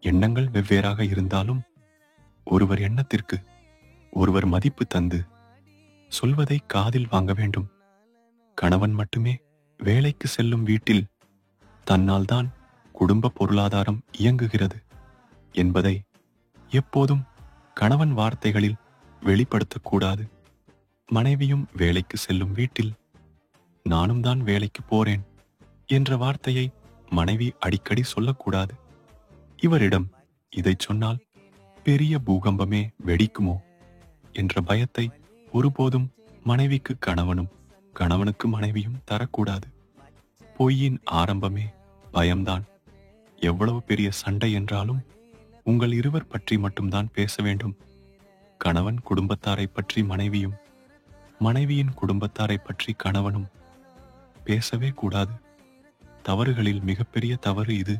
எண்ணங்கள் வெவ்வேறாக இருந்தாலும் ஒருவர் எண்ணத்திற்கு ஒருவர் மதிப்பு தந்து சொல்வதை காதில் வாங்க வேண்டும். கணவன் மட்டுமே வேலைக்கு செல்லும் வீட்டில் தன்னால் தான் குடும்ப பொருளாதாரம் இயங்குகிறது என்பதை எப்போதும் கணவன் வார்த்தைகளில் வெளிப்படுத்தக்கூடாது. மனைவியும் வேலைக்கு செல்லும் வீட்டில் நானும் தான் வேலைக்கு போறேன் என்ற வார்த்தையை மனைவி அடிக்கடி சொல்லக்கூடாது. இவரிடம் இதை சொன்னால் பெரிய பூகம்பமே வெடிக்குமோ என்ற பயத்தை ஒருபோதும் மனைவிக்கு கணவனும் கணவனுக்கு மனைவியும் தரக்கூடாது. பொய்யின் ஆரம்பமே பயம்தான். எவ்வளவு பெரிய சண்டை என்றாலும் உங்கள் இருவர் பற்றி மட்டும்தான் பேச வேண்டும். கணவன் குடும்பத்தாரை பற்றி மனைவியும் மனைவியின் குடும்பத்தாரை பற்றி கணவனும் பேசவே கூடாது. தவறுகளில் மிகப்பெரிய தவறு இது.